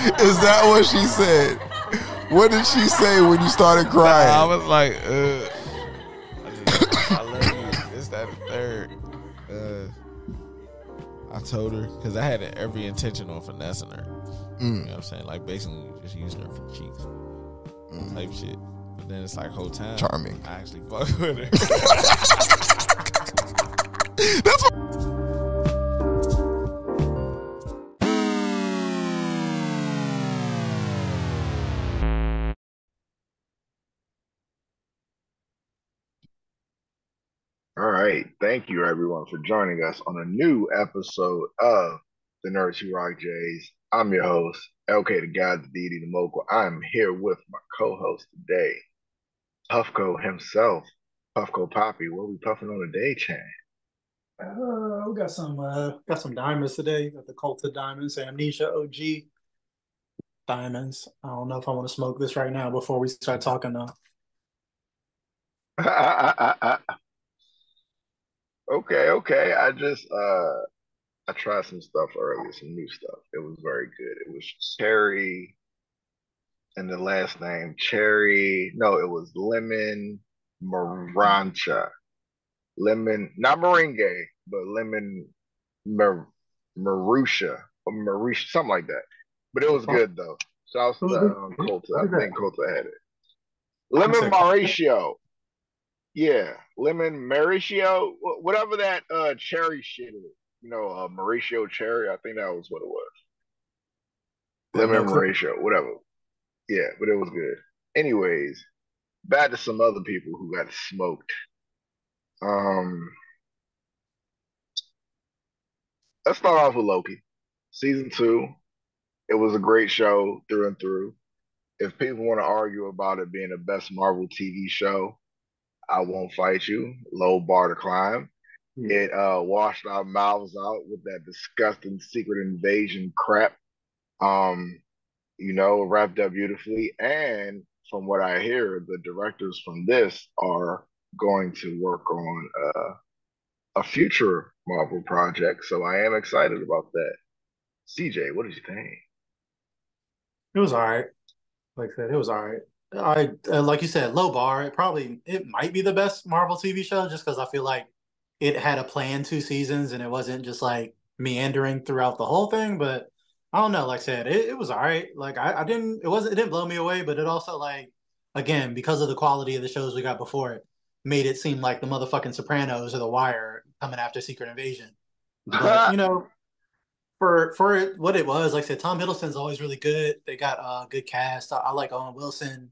Is that what she said? What did she say when you started crying? I was like, I love you. This, that, and third. I told her, because I had every intention on finessing her. You know what I'm saying? Like, basically just using her for cheeks. Type shit. But then it's like, whole time. Charming. I actually fuck with her. That's what. All right. Thank you, everyone, for joining us on a new episode of the Nerds Who Rock Jays. I'm your host, LK the God, the Deity, the Mogul. I'm here with my co-host today, Puffco himself, Puffco Poppy. What are we puffing on today, Chan? We got some diamonds today. Got the Cult of Diamonds, Amnesia OG diamonds. I don't know if I want to smoke this right now before we start talking though. Okay. I tried some stuff earlier, some new stuff. It was very good. It was cherry, and the last name cherry. No, it was lemon marancha. Lemon, not meringue, but lemon marusha or marisha, something like that. But it was good though. Shouts to Colta. I think Colta had it. Lemon Mauricio. Yeah, lemon Mauricio, whatever that cherry shit is. You know, Mauricio cherry. I think that was what it was. Lemon Mauricio, whatever. Yeah, but it was good. Anyways, back to some other people who got smoked. Let's start off with Loki. Season 2. It was a great show through and through. If people want to argue about it being the best Marvel TV show, I won't fight you. Low bar to climb. It washed our mouths out with that disgusting secret invasion crap. Wrapped up beautifully. And from what I hear, the directors from this are going to work on a future Marvel project. So I am excited about that. CJ, what did you think? It was all right. Like I said, it was all right. Like you said, low bar. It might be the best Marvel TV show just because I feel like it had a planned 2 seasons and it wasn't just like meandering throughout the whole thing. But I don't know. Like I said, it was all right. Like it didn't blow me away, but it also like again because of the quality of the shows we got before it made it seem like the motherfucking Sopranos or The Wire coming after Secret Invasion. But for it, what it was, like I said, Tom Hiddleston's always really good. They got a good cast. I like Owen Wilson.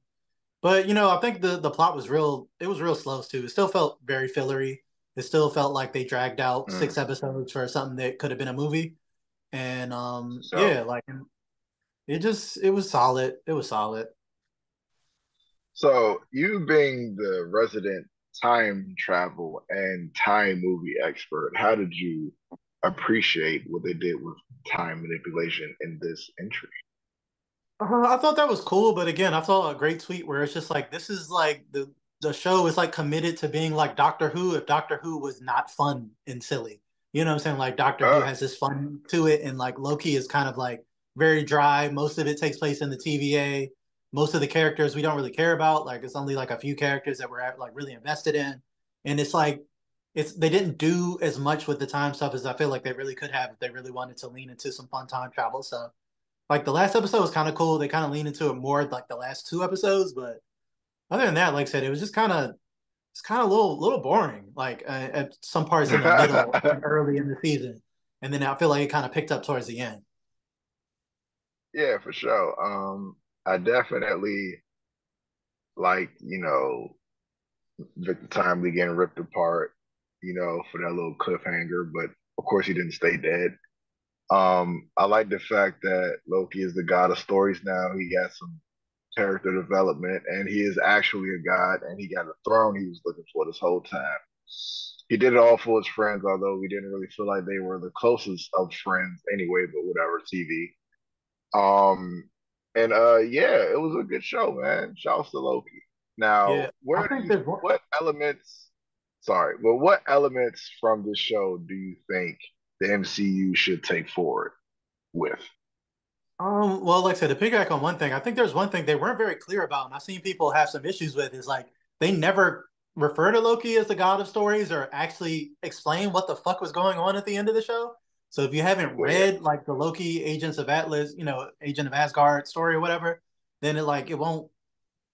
But I think the plot was real. It was real slow too. It still felt very fillery. It still felt like they dragged out 6 episodes for something that could have been a movie. And like it was solid. It was solid. So you being the resident time travel and time movie expert, how did you appreciate what they did with time manipulation in this entry? I thought that was cool, but again, I saw a great tweet where it's just like this is like the show is like committed to being like Doctor Who if Doctor Who was not fun and silly. You know what I'm saying? Like Doctor Who has this fun to it, and like Loki is kind of like very dry. Most of it takes place in the TVA. Most of the characters we don't really care about. Like it's only like a few characters that we're like really invested in, and it's like they didn't do as much with the time stuff as I feel like they really could have if they really wanted to lean into some fun time travel stuff. Like the last episode was kind of cool. They kind of leaned into it more like the last 2 episodes, but other than that, like I said, it was just kind of a little boring. Like at some parts in the middle and early in the season, and then I feel like it kind of picked up towards the end. Yeah, for sure. I definitely like Victor Timely getting ripped apart, for that little cliffhanger. But of course, he didn't stay dead. I like the fact that Loki is the god of stories now. He got some character development, and he is actually a god, and he got a throne he was looking for this whole time. He did it all for his friends, although we didn't really feel like they were the closest of friends anyway, but whatever, TV. Um, yeah, it was a good show, man. Shouts to Loki. Now, Yeah, I think there's one. what elements, sorry, well, what elements from this show do you think the MCU should take forward with? Well, like I said, to piggyback on one thing, I think there's one thing they weren't very clear about, and I've seen people have some issues with, is like they never refer to Loki as the god of stories or actually explain what the fuck was going on at the end of the show. So if you haven't Yeah, read like the Loki Agents of Atlas, Agent of Asgard story or whatever, then it won't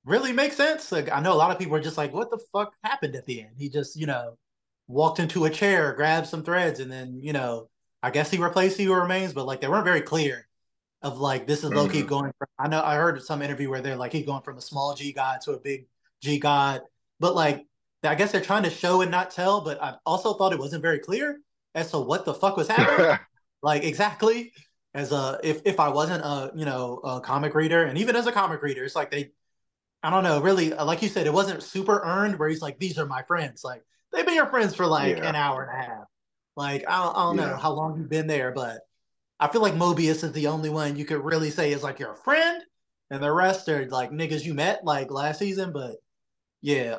really make sense. Like I know a lot of people are just like, what the fuck happened at the end? He just, walked into a chair, grabbed some threads, and then, I guess he replaced He Who Remains, but like they weren't very clear of like this is Loki hmm going from, I know I heard some interview where they're like he's going from a small G god to a big G god, but like I guess they're trying to show and not tell, but I also thought it wasn't very clear as to what the fuck was happening. Like exactly as a if I wasn't a comic reader, and even as a comic reader, it's like they, I don't know, really, like you said, it wasn't super earned where he's like, these are my friends. Like they've been your friends for like yeah, an hour and a half. Like I don't know yeah, how long you've been there, but I feel like Mobius is the only one you could really say is like your friend, and the rest are like niggas you met like last season. But yeah,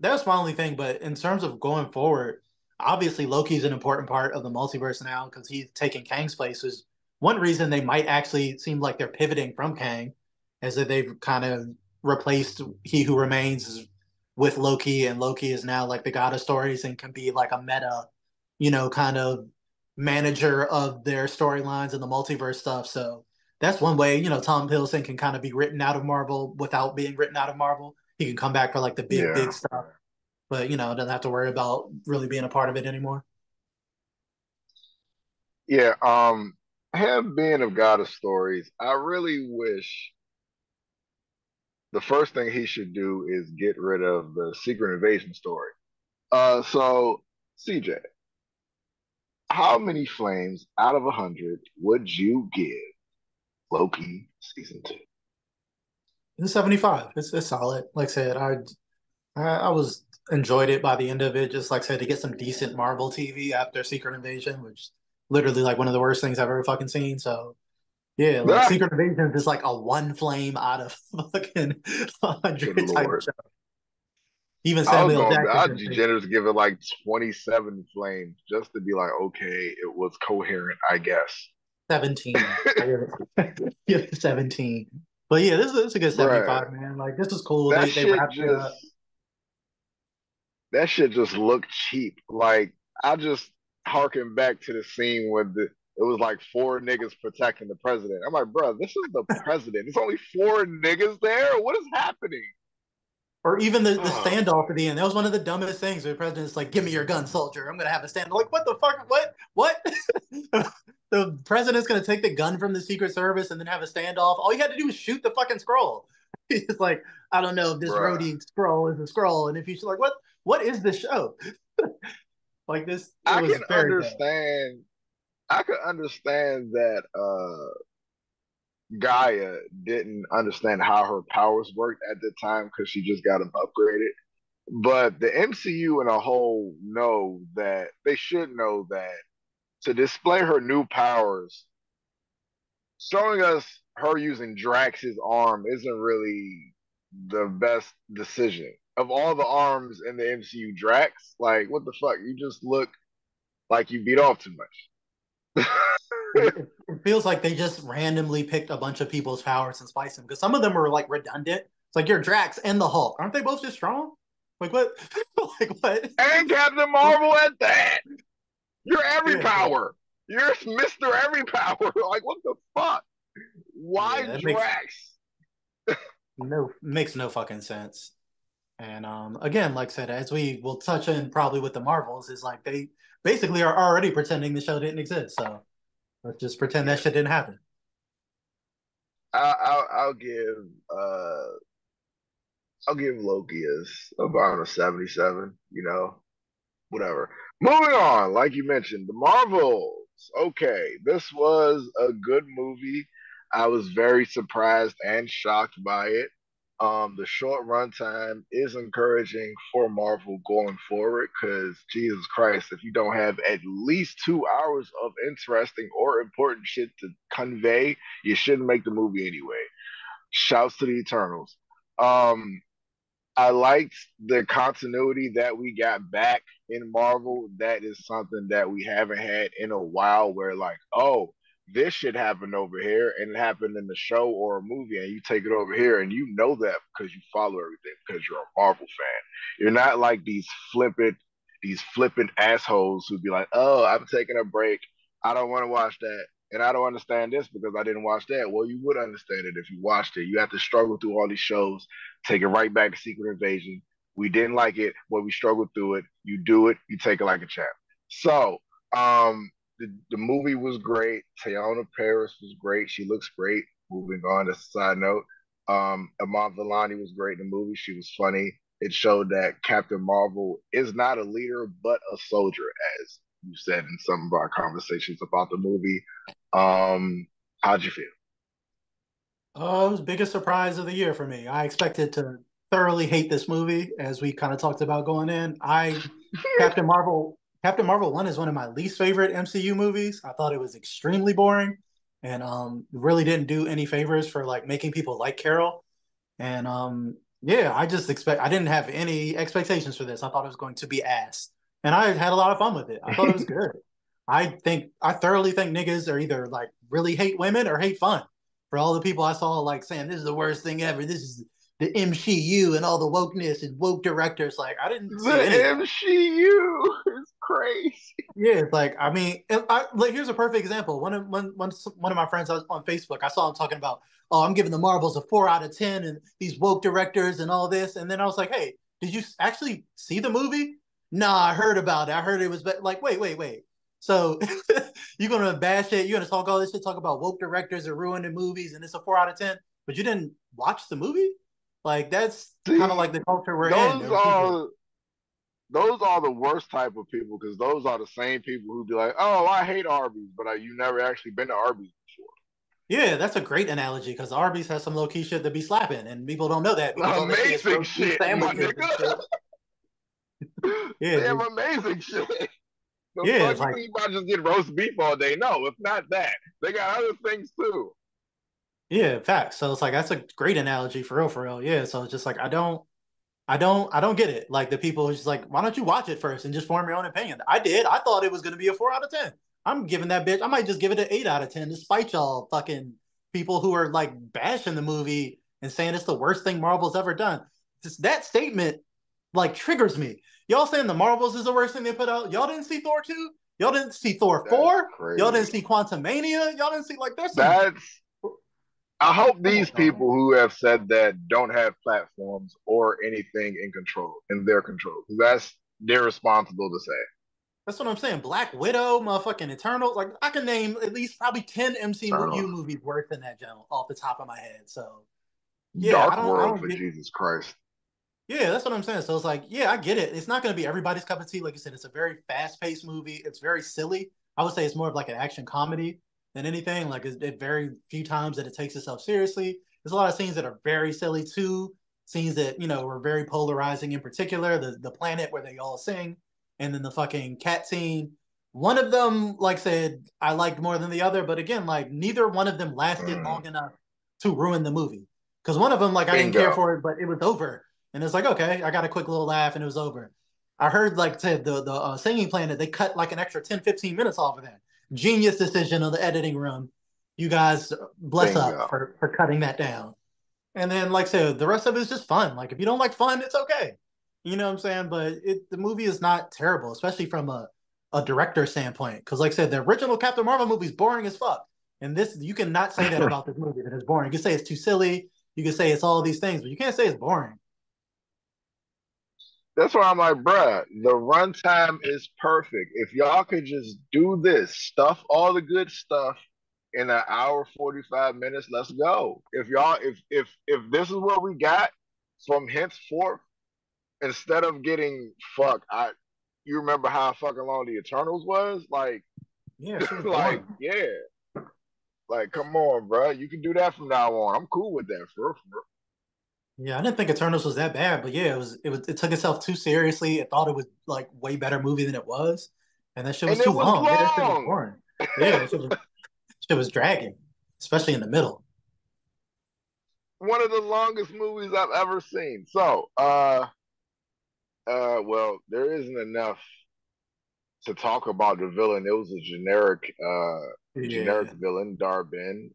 that's my only thing. But in terms of going forward, obviously Loki's an important part of the multiverse now because he's taking Kang's place. Is one reason they might actually seem like they're pivoting from Kang, as that they've kind of replaced He Who Remains with Loki, and Loki is now like the god of stories and can be like a meta, kind of manager of their storylines and the multiverse stuff. So that's one way, Tom Hiddleston can kind of be written out of Marvel without being written out of Marvel. He can come back for like the big, yeah, big stuff, but doesn't have to worry about really being a part of it anymore. yeah. Him being a god of stories, I really wish the first thing he should do is get rid of the Secret Invasion story. So CJ, how many flames out of 100 would you give Loki season two? It's 75. It's solid. Like I said, I was enjoyed it by the end of it. Just like I said, to get some decent Marvel TV after Secret Invasion, which is literally like one of the worst things I've ever fucking seen. So yeah, like Ah, Secret Invasion is like a one flame out of fucking good 100 type lord. show. Even I was Samuel going to, Jackson I'd can be take generous, give it like 27 flames just to be like, okay, it was coherent, I guess. 17. I give it 17. But yeah, this is a good Bruh, 75, man. Like this is cool. that They shit wrapped it just, up. that shit just looked cheap. Like, I just harken back to the scene where it was like four niggas protecting the president. I'm like, bro, this is the president. There's only four niggas there. What is happening? Or even the Oh, standoff at the end. That was one of the dumbest things where the president's like, give me your gun, soldier. I'm gonna have a stand. Like, what the fuck? What? What? The president's gonna take the gun from the Secret Service and then have a standoff. All you had to do was shoot the fucking scroll. He's like, I don't know if this bruh. roadie scroll is a scroll. And if you like, what is this show? Like this, it I was can very bad. understand. I could understand that Gaia didn't understand how her powers worked at the time because she just got them upgraded. But the MCU in a whole know that they should know that to display her new powers, showing us her using Drax's arm isn't really the best decision. Of all the arms in the MCU, Drax, like what the fuck? You just look like you beat off too much. It feels like they just randomly picked a bunch of people's powers and spliced them because some of them were like redundant. It's like you're Drax and the Hulk. Aren't they both just strong? Like what? Like what? And Captain Marvel at that. You're every Yeah, but power. You're Mr. Every Power. Like, what the fuck? Why yeah, it Drax? makes no fucking sense. And again, like I said, as we will touch on probably with the Marvels, is like they basically are already pretending the show didn't exist. So let's just pretend that Yeah. shit didn't happen. I'll give uh I'll give Loki as about a 77, whatever. Moving on, like you mentioned, the Marvels. Okay, this was a good movie. I was very surprised and shocked by it. The short runtime is encouraging for Marvel going forward because Jesus Christ, if you don't have at least 2 hours of interesting or important shit to convey, you shouldn't make the movie anyway. Shouts to the Eternals. Um, I liked the continuity that we got back in Marvel. That is something that we haven't had in a while where like, oh, this shit happened over here and it happened in the show or a movie, and you take it over here and you know that because you follow everything because you're a Marvel fan. You're not like these flippant assholes who be like, oh, I'm taking a break. I don't want to watch that. And I don't understand this because I didn't watch that. Well, you would understand it if you watched it. You have to struggle through all these shows, take it right back to Secret Invasion. We didn't like it, but we struggled through it. You do it, you take it like a champ. So, the movie was great. Teyonah Paris was great. She looks great. Moving on, as a side note. Iman Vellani was great in the movie. She was funny. It showed that Captain Marvel is not a leader, but a soldier, as you said in some of our conversations about the movie. How'd you feel? It was the biggest surprise of the year for me. I expected to thoroughly hate this movie, as we kind of talked about going in. Captain Marvel, Captain Marvel 1 is one of my least favorite MCU movies. I thought it was extremely boring and really didn't do any favors for like making people like Carol. And yeah, I didn't have any expectations for this. I thought it was going to be ass. And I had a lot of fun with it. I thought it was good. I thoroughly think niggas are either like really hate women or hate fun. For all the people I saw like saying this is the worst thing ever. This is the MCU and all the wokeness and woke directors. Like I didn't see any The of that. MCU is crazy. Yeah, it's like I mean, like here's a perfect example. One of my friends on Facebook, I saw him talking about, oh, I'm giving the Marvels a 4 out of 10, and these woke directors and all this. And then I was like, hey, did you actually see the movie? Nah, I heard about it. I heard it was like, wait. So you're gonna bash it? You're gonna talk all this shit, talk about woke directors are ruining movies, and it's a 4 out of 10, but you didn't watch the movie? Like that's kind of See, like the culture we're in. those There were people. are those are the worst type of people because those are the same people who be like, "Oh, I hate Arby's," but you never actually been to Arby's Yeah, that's a great analogy because Arby's has some low key shit to be slapping, and people don't know that because before. all they see is Amazing roast beef shit, my sandwiches and nigga. shit. Yeah, They have amazing shit. The yeah, fuck it's you like think you about to just get roast beef all day? No, it's not that. They got other things too. yeah, facts. So it's like that's a great analogy for real, for real. Yeah, so it's just like I don't get it. Like the people who's just like, why don't you watch it first and just form your own opinion? I did. I thought it was gonna be a 4 out of 10. I'm giving that bitch. I might just give it an 8 out of 10, despite y'all fucking people who are like bashing the movie and saying it's the worst thing Marvel's ever done. Just that statement like triggers me. Y'all saying the Marvels is the worst thing they put out. Y'all didn't see Thor 2. Y'all didn't see Thor That's 4. Y'all didn't crazy. see Quantum Mania. Y'all didn't see like there's some. That's I hope Come these on, dog. people who have said that don't have platforms or anything in their control. That's they're responsible to say. That's what I'm saying. Black Widow, motherfucking Eternal. Like I can name at least probably 10 Eternals. MCU movies worse than that general off the top of my head. So yeah, I Dark don't I World don't for get. Jesus Christ. Yeah, that's what I'm saying. So it's like, yeah, I get it. It's not going to be everybody's cup of tea. Like you said, it's a very fast paced movie. It's very silly. I would say it's more of like an action comedy than anything. Like it very few times that it takes itself seriously. There's a lot of scenes that are very silly too. Scenes that were very polarizing. In particular, the planet where they all sing, and then the fucking cat scene. One of them, like I said, I liked more than the other. But again, like neither one of them lasted long enough to ruin the movie. Because one of them, like I didn't care Bingo. for it, but it was over and it's like, okay, I got a quick little laugh and it was over. I heard, like said, the singing planet, they cut like an extra 10, 15 minutes off of that. Genius decision of the editing room. You guys bless up Bingo. for cutting that down. And then, like I said, the rest of it is just fun. Like, if you don't like fun, it's okay. You know what I'm saying? But the movie is not terrible, especially from a director standpoint. Because, like I said, the original Captain Marvel movie is boring as fuck. And this, you cannot say that about this movie that it's boring. You can say it's too silly. You can say it's all these things, but you can't say it's boring. That's why I'm like, bruh, the runtime is perfect. If y'all could just do this, stuff all the good stuff in an hour 45 minutes, let's go. If this is what we got from henceforth, instead of getting fuck, I you remember how fucking long the Eternals was? Like Yeah, shit was like, boring. yeah. Like, come on, bruh. You can do that from now on. I'm cool with that for real. Yeah, I didn't think Eternals was that bad, but yeah, it took itself too seriously. It thought it was like way better movie than it was, and that shit was And it too was long. Yeah, that shit was long. boring. Yeah, that shit was dragging, especially in the middle. One of the longest movies I've ever seen. So, well, there isn't enough to talk about the villain. It was a generic generic Yeah. villain, Darben.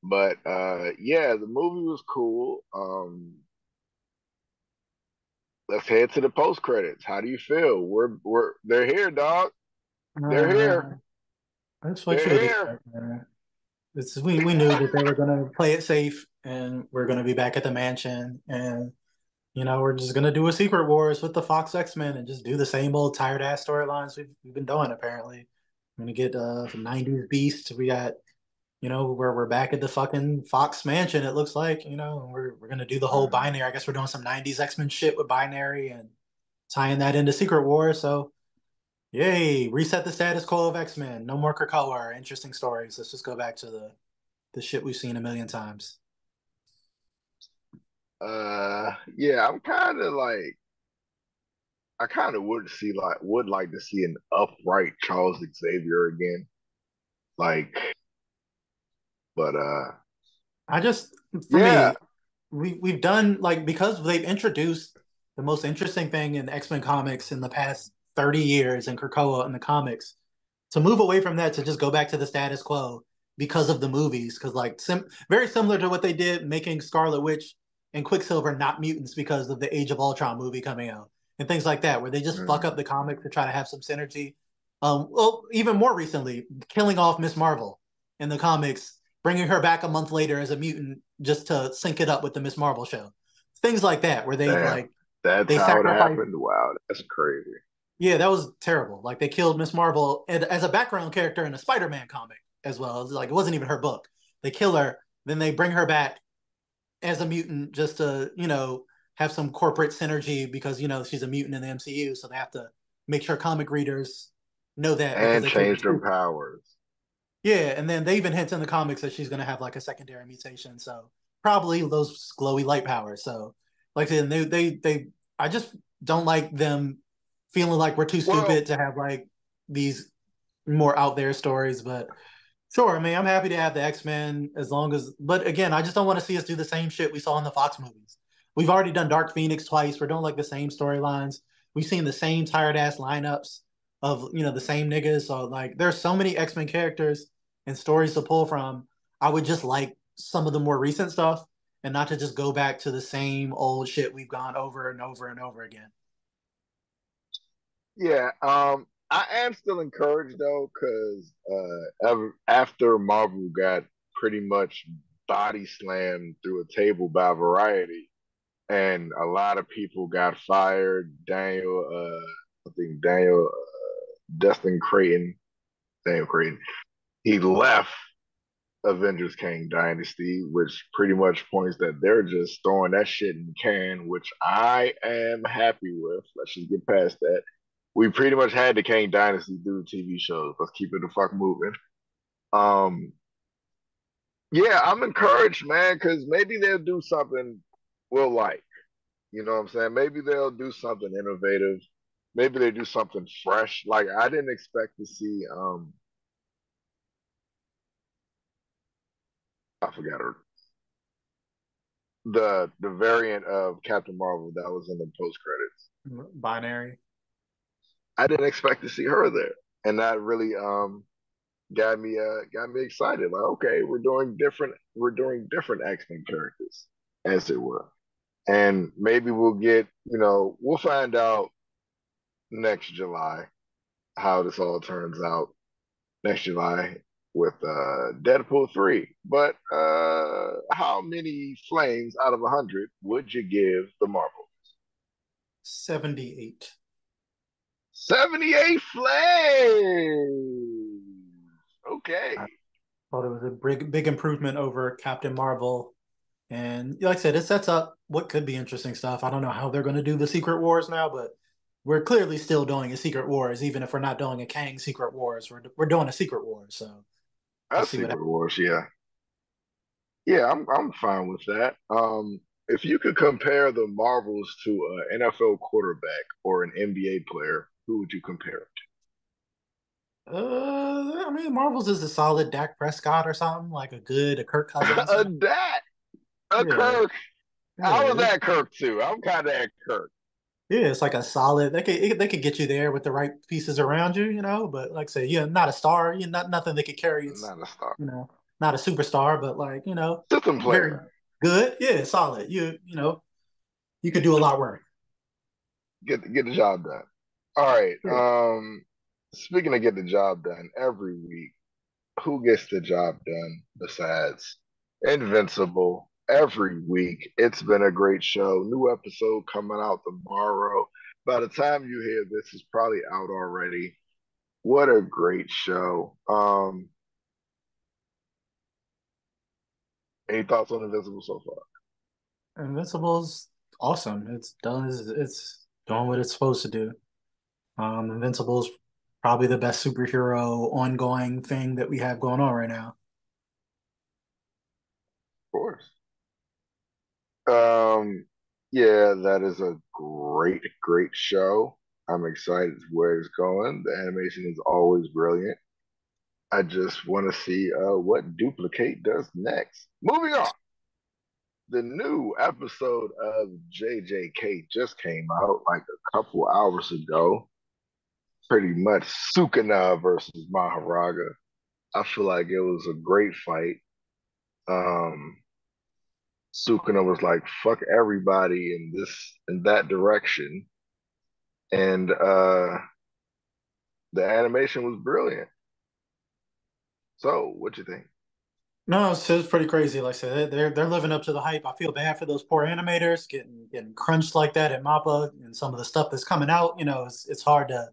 But yeah, the movie was cool. Let's head to the post credits. How do you feel? They're here, dog. They're here. Uh, that's what They're you would here. expect, man. We knew that they were gonna play it safe, and we're gonna be back at the mansion, and we're just gonna do a Secret Wars with the Fox X-Men and just do the same old tired ass storylines we've been doing. Apparently, we're gonna get some '90s Beast. We got where we're back at the fucking Fox mansion. It looks like we're gonna do the whole Mhm. binary. I guess we're doing some '90s X-Men shit with binary and tying that into Secret Wars. So yay, reset the status quo of X-Men. No more Krakoa. Interesting stories. Let's just go back to the shit we've seen a million times. Yeah, I kind of would like to see an upright Charles Xavier again. Like, but I just, for yeah. me, we've done like because they've introduced the most interesting thing in X-Men comics in the past 30 years in Krakoa in the comics. To move away from that to just go back to the status quo because of the movies, because like very similar to what they did making Scarlet Witch and Quicksilver not mutants because of the Age of Ultron movie coming out and things like that, where they just fuck up Mhm. the comic to try to have some synergy. Well, even more recently, killing off Miss Marvel in the comics, bringing her back a month later as a mutant just to sync it up with the Miss Marvel show. Things like that, where they Damn, like that's they how it sacrifice. happened. Wow, that's crazy. Yeah, that was terrible. Like they killed Miss Marvel as a background character in a Spider-Man comic as well. It was like it wasn't even her book. They kill her, then they bring her back as a mutant just to have some corporate synergy because she's a mutant in the MCU, so they have to make sure comic readers know that because And they think it's changed her stupid. powers. Yeah, and then they even hint in the comics that she's going to have like a secondary mutation, so probably those glowy light powers. So, like I said, I just don't like them feeling like we're too Well, stupid to have like these more out there stories. But sure, I mean, I'm happy to have the X-Men as long as. But again, I just don't want to see us do the same shit we saw in the Fox movies. We've already done Dark Phoenix twice. We're doing like the same storylines. We've seen the same tired ass lineups of the same niggas. So like, there's so many X-Men characters and stories to pull from. I would just like some of the more recent stuff and not to just go back to the same old shit we've gone over and over and over again. yeah. I am still encouraged though, because after Marvel got pretty much body slammed through a table by Variety, and a lot of people got fired. I think Dustin Creighton, Daniel Creighton, he left Avengers Kang Dynasty, which pretty much points that they're just throwing that shit in the can, which I am happy with. Let's just get past that. We pretty much had the Kang Dynasty through the TV shows. Let's keep it the fuck moving. Um, yeah, I'm encouraged, man, because maybe they'll do something we'll like. You know what I'm saying? Maybe they'll do something innovative. Maybe they do something fresh. Like I didn't expect to see I forgot her the variant of Captain Marvel that was in the post credits. Binary. I didn't expect to see her there. And that really got me excited. Like, okay, we're doing different X-Men characters, as it were. And maybe we'll find out next July how this all turns out next July with Deadpool 3. But how many flames out of 100 would you give the Marvel? 78. 78 flames. Okay. I thought it was a big improvement over Captain Marvel. And like I said, it sets up what could be interesting stuff. I don't know how they're going to do the Secret Wars now, but we're clearly still doing a Secret Wars, even if we're not doing a Kang Secret Wars. We're doing a Secret Wars, so we'll That's see what Secret happens. Wars, yeah. Yeah, I'm fine with that. If you could compare the Marvels to an NFL quarterback or an NBA player, who would you compare it I mean, Marvels is a solid Dak Prescott or something, like a Kirk to? Cousins. A Dak, a Yeah, Kirk. I was yeah. at Kirk too. I'm kind of at Kirk. Yeah, it's like a solid. They could get you there with the right pieces around you, But like I say, you're not a star. You're not nothing they could carry. It's Not a star. not a superstar, but like System very player. good. Yeah, solid. You could do a lot worse. Get the job done. All right. Yeah. Speaking of get the job done, every week, who gets the job done besides Invincible? Every week, it's been a great show. New episode coming out tomorrow. By the time you hear this, it's probably out already. What a great show. Any thoughts on Invincible so far? Invincible's awesome. It's doing what it's supposed to do. Invincible's probably the best superhero ongoing thing that we have going on right now. Of course. Um, yeah, that is a great show. I'm excited where it's going. The animation is always brilliant. I just want to see what Duplicate does next. Moving on. The new episode of JJK just came out like a couple hours ago. Pretty much Sukuna versus Maharaga. I feel like it was a great fight. Um, Sukuna was like, fuck everybody in that direction. And the animation was brilliant. So, what you think? No, it's pretty crazy. Like I said, they're living up to the hype. I feel bad for those poor animators getting crunched like that at MAPPA and some of the stuff that's coming out. It's hard to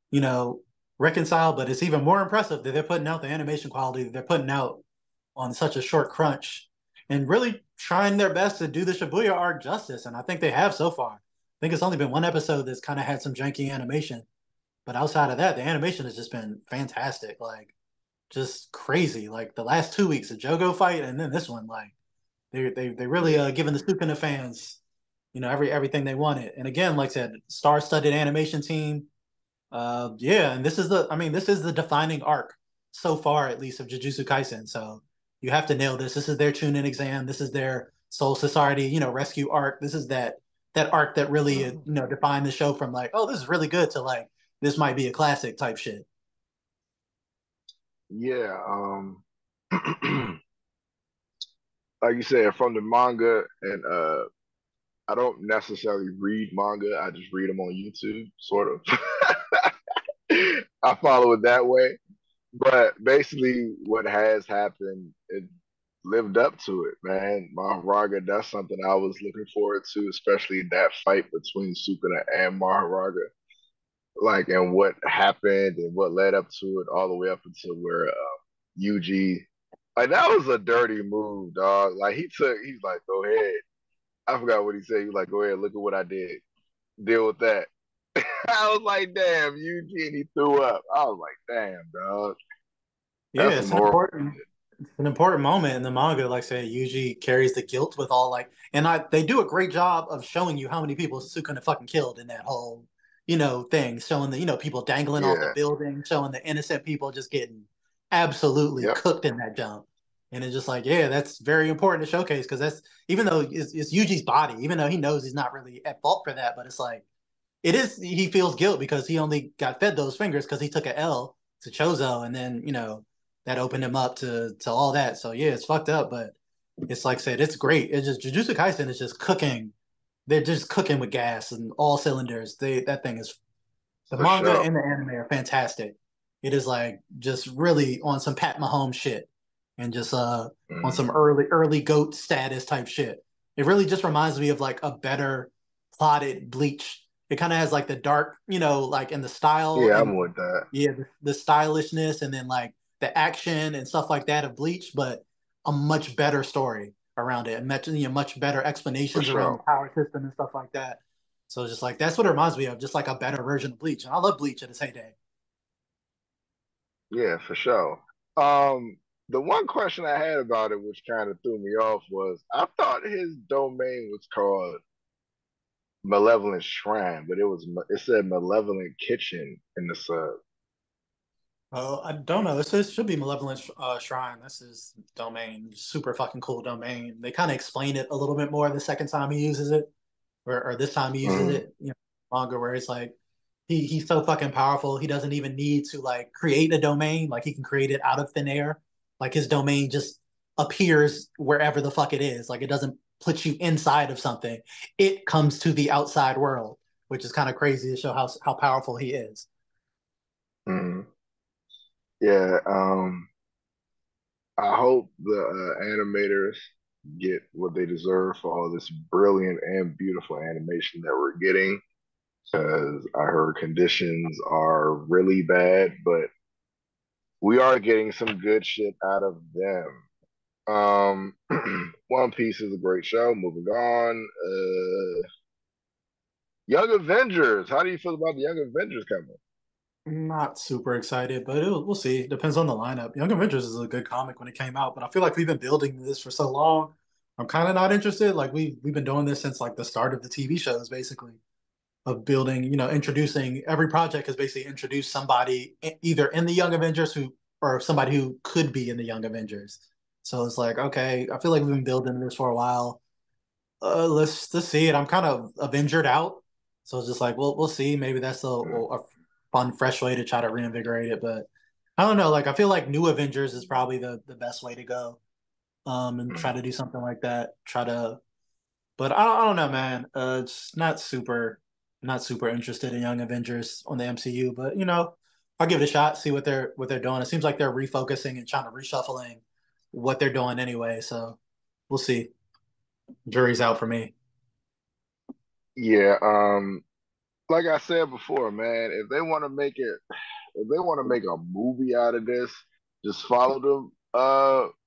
you know reconcile, but it's even more impressive that they're putting out the animation quality that they're putting out on such a short crunch and really trying their best to do the Shibuya arc justice. And I think they have so far. I think it's only been one episode that's kind of had some janky animation, but outside of that, the animation has just been fantastic. Like just crazy. Like the last 2 weeks, the Jogo fight, and then this one, like they really Yeah, giving the Sukuna fans, everything they wanted. And again, like I said, star-studded animation team. Yeah, and this is the defining arc so far, at least, of Jujutsu Kaisen. So you have to nail this. This is their Chunin exam. This is their Soul Society, rescue arc. This is that arc that really, defined the show from like, oh, this is really good to like, this might be a classic type shit. yeah. Like you said, from the manga, and I don't necessarily read manga. I just read them on YouTube, sort of. I follow it that way. But basically, what has happened, it lived up to it, man. Maharaga, that's something I was looking forward to, especially that fight between Sukuna and Maharaga. Like, and what happened and what led up to it, all the way up until where Yuji, like, that was a dirty move, dog. Like, he's like, go ahead. I forgot what he said. He was like, go ahead, look at what I did. Deal with that. I was like, damn, Yuji, and he threw up. I was like, damn, dog. Yeah, That's some horrible it's an important moment in the manga. Like I said, Yuji carries the guilt with all like, and they do a great job of showing you how many people Sukuna fucking killed in that whole, thing. Showing the people dangling off the Yeah. building, showing the innocent people just getting absolutely Yep. cooked in that jump. And it's just like, yeah, that's very important to showcase because that's even though it's Yuji's body, even though he knows he's not really at fault for that, but it's like it is. He feels guilt because he only got fed those fingers because he took a L to Chozo, and then that opened him up to all that. So yeah, it's fucked up, but it's like I said, it's great. It's just Jujutsu Kaisen is just cooking. They're just cooking with gas and all cylinders. That thing is the For manga sure. and the anime are fantastic. It is like just really on some Pat Mahomes shit and just on Mm. some early goat status type shit. It really just reminds me of like a better plotted Bleach. It kind of has like the dark, like in the style Yeah, and I'm with that. yeah, the stylishness and then like the action and stuff like that of Bleach, but a much better story around it and much better For explanations around the sure. power system and stuff like that. So just like that's what it reminds me of, just like a better version of Bleach. And I love Bleach at its heyday. Yeah, for sure. Um, the one question I had about it, which kind of threw me off, was I thought his domain was called Malevolent Shrine, but it said Malevolent Kitchen in the sub. Oh, I don't know. This should be Malevolent Shrine. This is domain, super fucking cool domain. They kind of explain it a little bit more the second time he uses it, or this time he uses Mm. it. manga where it's like he's so fucking powerful. He doesn't even need to like create a domain. Like he can create it out of thin air. Like his domain just appears wherever the fuck it is. Like it doesn't put you inside of something. It comes to the outside world, which is kind of crazy to show how powerful he is. Mhm. Yeah, I hope the animators get what they deserve for all this brilliant and beautiful animation that we're getting. Because I heard conditions are really bad, but we are getting some good shit out of them. One Piece is a great show. Moving on. Young Avengers. How do you feel about the Young Avengers coming? Not super excited, but we'll see. Depends on the lineup. Young Avengers is a good comic when it came out, but I feel like we've been building this for so long. I'm kind of not interested. Like we've been doing this since like the start of the TV shows, basically, of building. Introducing every project has basically introduced somebody either in the Young Avengers who or somebody who could be in the Young Avengers. So it's like, okay, I feel like we've been building this for a while. Let's see it. I'm kind of Avengered out, so it's just like we'll see. Maybe that's a fun, fresh way to try to reinvigorate it. But I don't know. Like I feel like New Avengers is probably the best way to go. And try to do something like that. But I don't know, man. It's not super interested in Young Avengers on the MCU. But I'll give it a shot. See what they're doing. It seems like they're refocusing and trying to reshuffling what they're doing anyway. So we'll see. Jury's out for me. Yeah, like I said before, man, if they want to make a movie out of this, just follow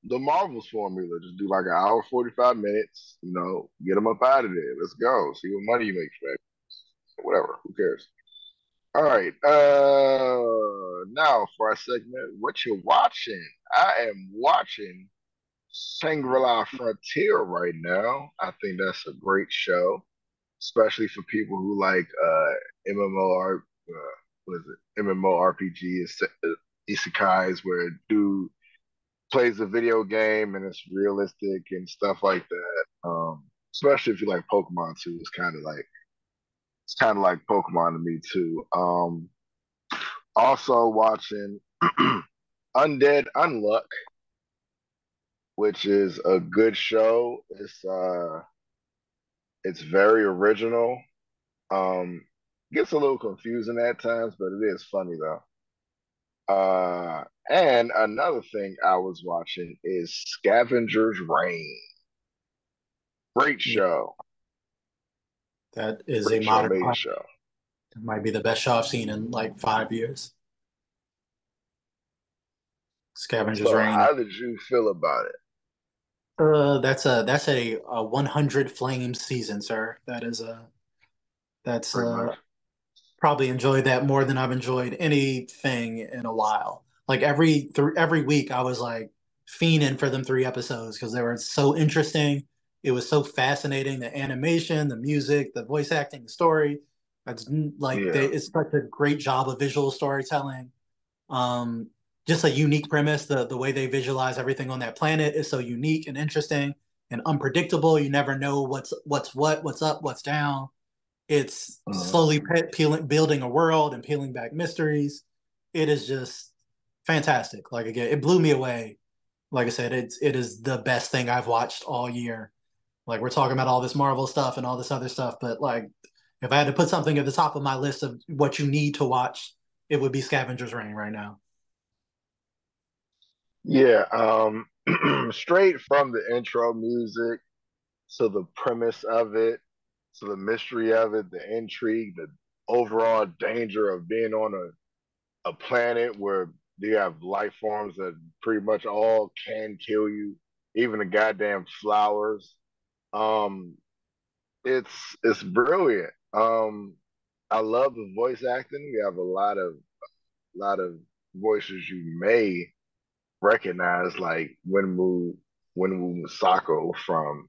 the Marvels formula. Just do like an hour 45 minutes. Get them up out of there. Let's go. See what money you make for that. Whatever. Who cares? All right. Now for our segment, what you watching? I am watching Shangri-La Frontier right now. I think that's a great show, especially for people who like MMOR, what is it? MMORPG is isekais where a dude plays a video game and it's realistic and stuff like that. Especially if you like Pokemon too, it's kind of like Pokemon to me too. Also watching Undead Unluck, which is a good show. It's very original. Gets a little confusing at times, but it is funny though. And another thing I was watching is Scavenger's Reign. Great Yeah, show. that is a Great show. modern Amazing classic. show. It might be the best show I've seen in like 5 years. Scavenger's So Reign. how did you feel about it? That's a 100 Flames season, sir. That's Pretty much. probably enjoyed that more than I've enjoyed anything in a while. Like every week, I was like fiending for them 3 episodes because they were so interesting. It was so fascinating. The animation, the music, the voice acting, the story. It's like Yeah. it's such a great job of visual storytelling. Um, just a unique premise. The way they visualize everything on that planet is so unique and interesting and unpredictable. You never know what's up, what's down. It's Mhm. slowly building a world and peeling back mysteries. It is just fantastic. Like again, it blew me away. Like I said, it is the best thing I've watched all year. Like we're talking about all this Marvel stuff and all this other stuff, but like if I had to put something at the top of my list of what you need to watch, it would be Scavenger's Reign right now. Yeah. Straight from the intro music to the premise of it, to the mystery of it, the intrigue, the overall danger of being on a planet where you have life forms that pretty much all can kill you, even the goddamn flowers. Um, it's brilliant. I love the voice acting. We have a lot of voices you may recognize, like Winmu Masako from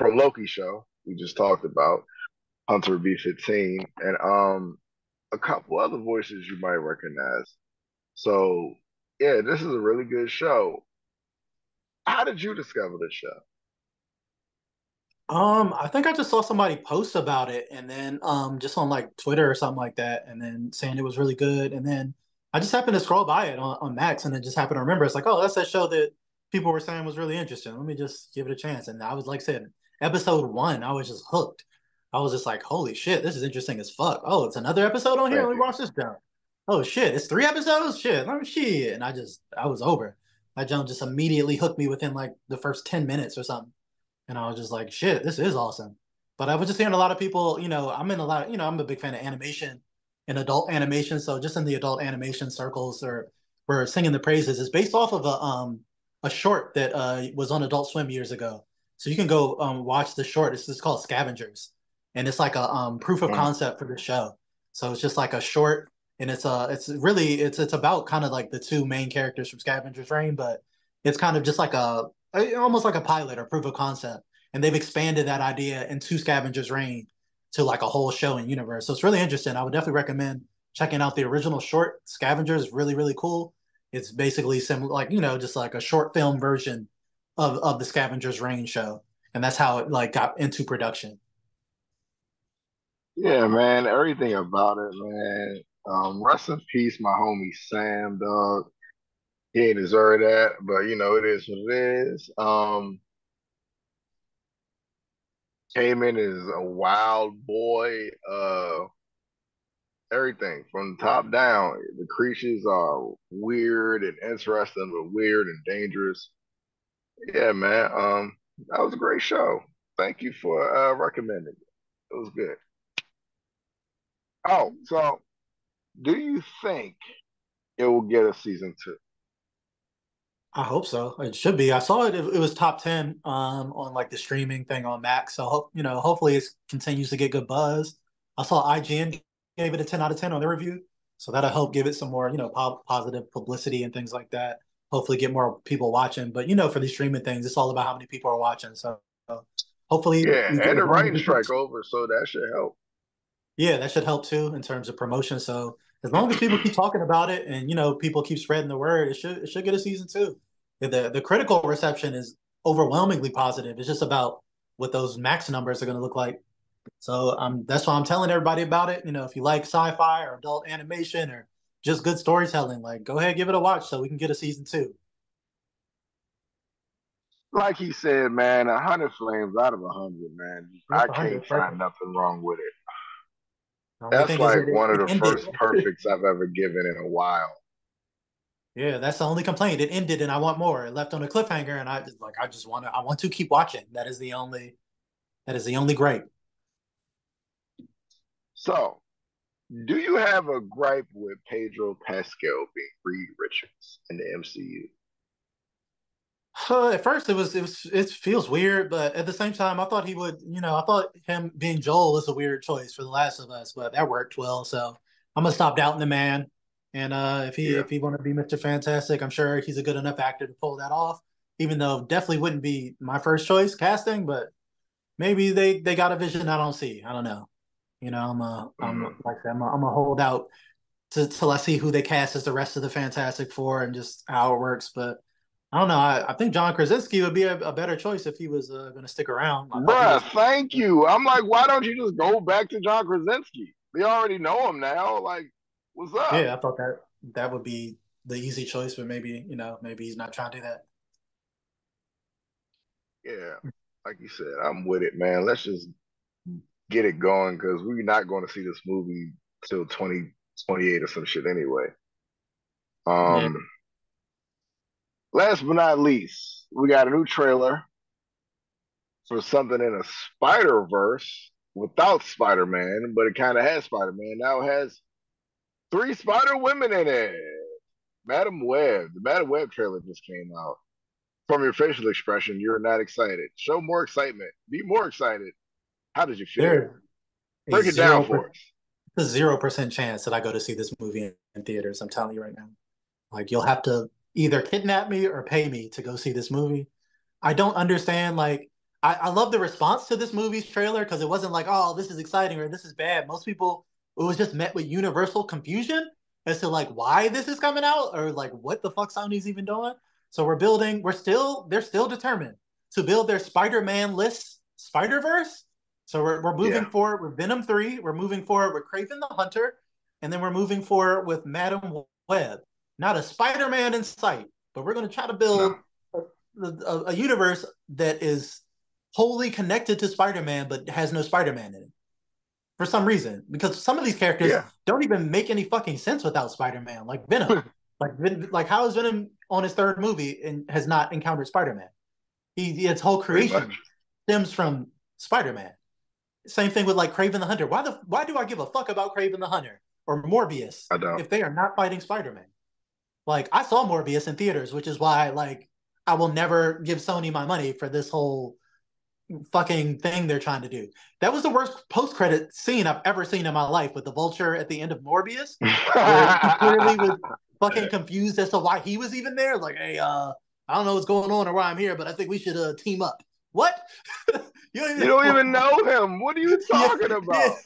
Loki show we just talked about, Hunter B15, and a couple other voices you might recognize. So yeah, this is a really good show. How did you discover this show? I think I just saw somebody post about it, and then just on like Twitter or something like that, and then saying it was really good, and then I just happened to scroll by it on Max, and then just happened to remember it's like, oh, that's that show that people were saying was really interesting. Let me just give it a chance. And I was like I said, episode one, I was just hooked. I was just like, holy shit, this is interesting as fuck. Oh, it's another episode on here. Thank Let me you. watch this down. Oh shit, it's three episodes. Shit, let me shit, and I was over. That jump just immediately hooked me within like the first 10 minutes or something. And I was just like, shit, this is awesome. But I was just hearing a lot of people, I'm in a lot of, I'm a big fan of animation and adult animation. So just in the adult animation circles or we're singing the praises. It's based off of a short that was on Adult Swim years ago. So you can go watch the short. It's just called Scavengers. And it's like a proof of Mm. concept for the show. So it's just like a short and it's about kind of like the two main characters from Scavengers Reign, but it's kind of just like almost like a pilot or proof of concept. And they've expanded that idea into Scavenger's Reign to like a whole show and universe. So it's really interesting. I would definitely recommend checking out the original short. Scavenger is really, really cool. It's basically similar, like, just like a short film version of the Scavenger's Reign show. And that's how it like got into production. Yeah, man, everything about it, man. Rest in peace, my homie Sam, dog. He ain't deserve that, but it is what it is. Came in as a wild boy. Everything from the top down. The creatures are weird and interesting, but weird and dangerous. Yeah, man. That was a great show. Thank you for recommending it. It was good. Oh, so do you think it will get a season two? I hope so. It should be. I saw it. It was top 10 on like the streaming thing on Max. So hopefully it continues to get good buzz. I saw IGN gave it a 10 out of 10 on their review. So that'll help give it some more, positive publicity and things like that. Hopefully get more people watching. But for these streaming things, it's all about how many people are watching. So hopefully Yeah, and as the long as writing it strike keeps, over, so that should help. yeah, that should help too in terms of promotion. So as long as people keep talking about it and people keep spreading the word, it should get a season two. The critical reception is overwhelmingly positive. It's just about what those max numbers are going to look like. So that's why I'm telling everybody about it. If you like sci-fi or adult animation or just good storytelling, like go ahead, give it a watch so we can get a season two. Like he said, man, 100 flames out of 100, man. Yep, I can't 100, find perfect. nothing wrong with it. The only That's thing is like that one of it the ended. first perfects I've ever given in a while. Yeah, that's the only complaint. It ended, and I want more. It left on a cliffhanger, and I want to keep watching. That is the only gripe. So, do you have a gripe with Pedro Pascal being Reed Richards in the MCU? At first, it feels weird, but at the same time, I thought he would. I thought him being Joel was a weird choice for The Last of Us, but that worked well. So I'm gonna stop doubting the man. And if he Yeah. if he want to be Mr. Fantastic, I'm sure he's a good enough actor to pull that off. Even though definitely wouldn't be my first choice casting, but maybe they got a vision I don't see. I don't know. I'm Mm. like I said, I'm a hold out till I see who they cast as the rest of the Fantastic Four and just how it works. But I don't know. I think John Krasinski would be a better choice if he was going to stick around. I thought he Bruh, was. thank you. I'm like, why don't you just go back to John Krasinski? We already know him now. Like, what's up? Yeah, I thought that would be the easy choice, but maybe he's not trying to do that. Yeah, like you said, I'm with it, man. Let's just get it going because we're not going to see this movie till 2028 or some shit anyway. Yeah, Um, Last but not least, we got a new trailer for something in a Spider Verse without Spider Man, but it kind of has Spider Man. Now it has three Spider Women in it. Madam Web, the Madam Web trailer just came out. From your facial expression, you're not excited. Show more excitement. Be more excited. How did you feel? there's a Break it down zero for us. a 0% chance that I go to see this movie in theaters. I'm telling you right now. Like you'll have to either kidnap me or pay me to go see this movie. I don't understand. Like, I love the response to this movie's trailer because it wasn't like, oh, this is exciting or this is bad. Most people, it was just met with universal confusion as to like why this is coming out or like what the fuck Sony's even doing. So they're still determined to build their Spider-Man lists Spider-Verse. So we're moving Yeah. forward with Venom 3. We're moving forward with Kraven the Hunter. And then we're moving forward with Madam Web. Not a Spider-Man in sight, but we're going to try to build a universe that is wholly connected to Spider-Man, but has no Spider-Man in it. For some reason. Because some of these characters don't even make any fucking sense without Spider-Man. Like Venom. like how is Venom on his third movie and has not encountered Spider-Man? His whole creation stems from Spider-Man. Same thing with like Kraven the Hunter. Why do I give a fuck about Kraven the Hunter or Morbius if they are not fighting Spider-Man? Like I saw Morbius in theaters, which is why like I will never give Sony my money for this whole fucking thing they're trying to do. That was the worst post-credit scene I've ever seen in my life with the Vulture at the end of Morbius, where he clearly was fucking confused as to why he was even there. Like, hey, I don't know what's going on or why I'm here, but I think we should team up. What? You don't even know him. What are you talking about?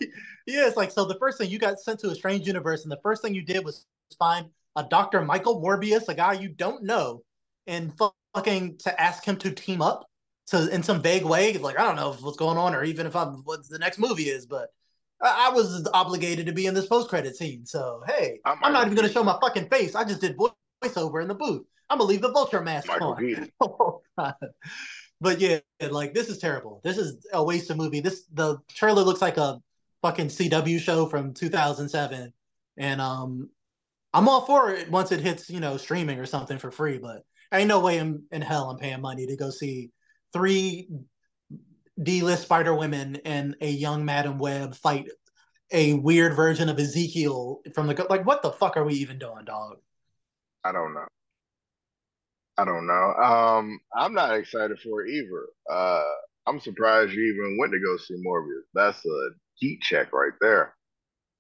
Yeah, it's like, so the first thing you got sent to a strange universe, and the first thing you did was find a Dr. Michael Morbius, a guy you don't know, and fucking to ask him to team up to in some vague way. Like, I don't know what's going on or even if I'm what the next movie is, but I was obligated to be in this post-credit scene. So, hey, I'm not even going to show my fucking face. I just did voiceover in the booth. I'm going to leave the Vulture mask on. But yeah, like this is terrible. This is a waste of movie. The trailer looks like a fucking CW show from 2007, and I'm all for it once it hits streaming or something for free. But ain't no way in hell I'm paying money to go see 3 D-list Spider Women and a young Madam Web fight a weird version of Ezekiel from the like. What the fuck are we even doing, dog? I don't know. I'm not excited for it either. I'm surprised you even went to go see Morbius. That's a heat check right there.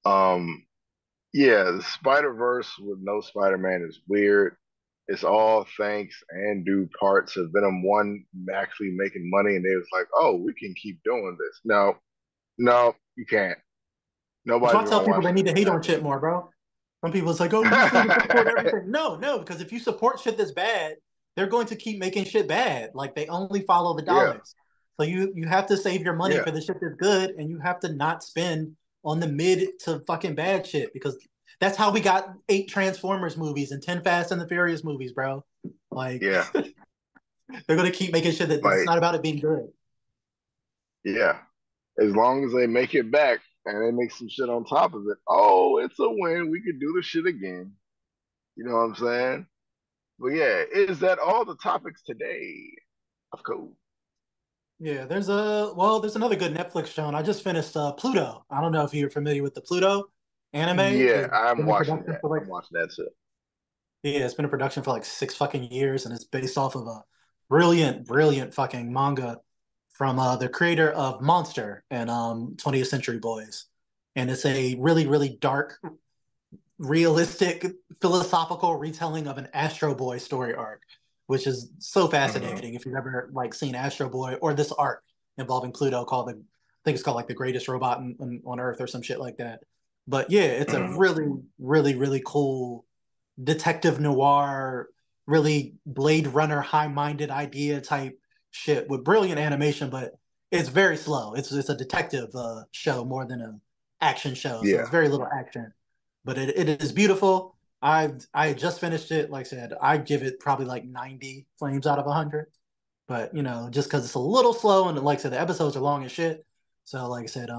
Yeah, the Spider-Verse with no Spider-Man is weird. It's all thanks and due parts of Venom 1 actually making money, and they was like, oh, we can keep doing this. No, you can't. That's why I Nobody's tell gonna people watch they need to hate on shit movie. more, bro. Some people it's like, oh, you just need to support everything. No, because if you support shit that's bad, they're going to keep making shit bad. Like they only follow the Yeah, dollars. So you have to save your money yeah, for the shit that's good, and you have to not spend on the mid to fucking bad shit because that's how we got 8 Transformers movies and 10 Fast and the Furious movies, bro. Like yeah. they're gonna keep making shit that it's Like, not about it being good. yeah. As long as they make it back and they make some shit on top of it, oh, it's a win. We could do the shit again. You know what I'm saying? But yeah, is that all the topics today? Of course. Yeah, there's another good Netflix show, and I just finished Pluto. I don't know if you're familiar with the Pluto anime. Yeah, It's I'm been in watching production that. for like I'm watching that too. yeah, it's been in production for like 6 fucking years, and it's based off of a brilliant fucking manga from the creator of Monster and 20th Century Boys, and it's a really dark, realistic, philosophical retelling of an Astro Boy story arc, which is so fascinating. If you've ever like seen Astro Boy or this arc involving Pluto called I think it's called like the greatest robot on Earth or some shit like that. But yeah, it's a really cool detective noir, really Blade Runner high minded idea type shit with brilliant animation, but it's very slow. It's a detective show more than a action show, so Yeah, it's very little action, but it is beautiful. I just finished it. Like I said, I give it probably like 90 flames out of 100. But just because it's a little slow and like I said, the episodes are long as shit. So like I said,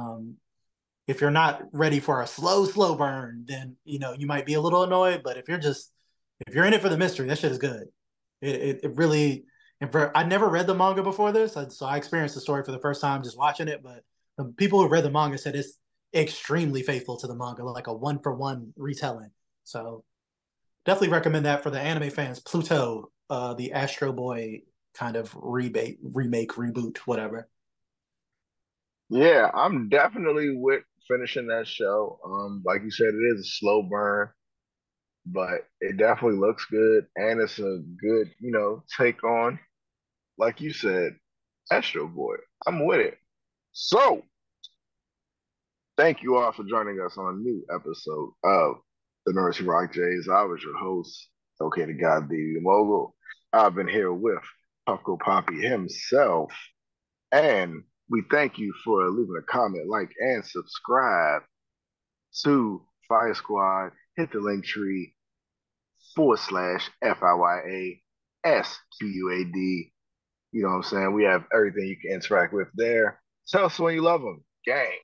if you're not ready for a slow burn, then you might be a little annoyed. But if you're in it for the mystery, that shit is good. It really. And I never read the manga before this, so I experienced the story for the first time just watching it. But the people who read the manga said it's extremely faithful to the manga, like a 1-for-1 retelling. So definitely recommend that for the anime fans. Pluto, the Astro Boy kind of remake, reboot, whatever. yeah. I'm definitely with finishing that show. Like you said, it is a slow burn, but it definitely looks good, and it's a good, take on, like you said, Astro Boy. I'm with it. So, thank you all for joining us on a new episode of the Nurse Rock Jays. I was your host, okay, the God the Mogul. I've been here with Puffco Poppy himself and We thank you for leaving a comment, like, and subscribe to Fire Squad. Hit the link tree /FIYASQUAD. You know what I'm saying? We have everything you can interact with there. Tell us when you love them. Gang.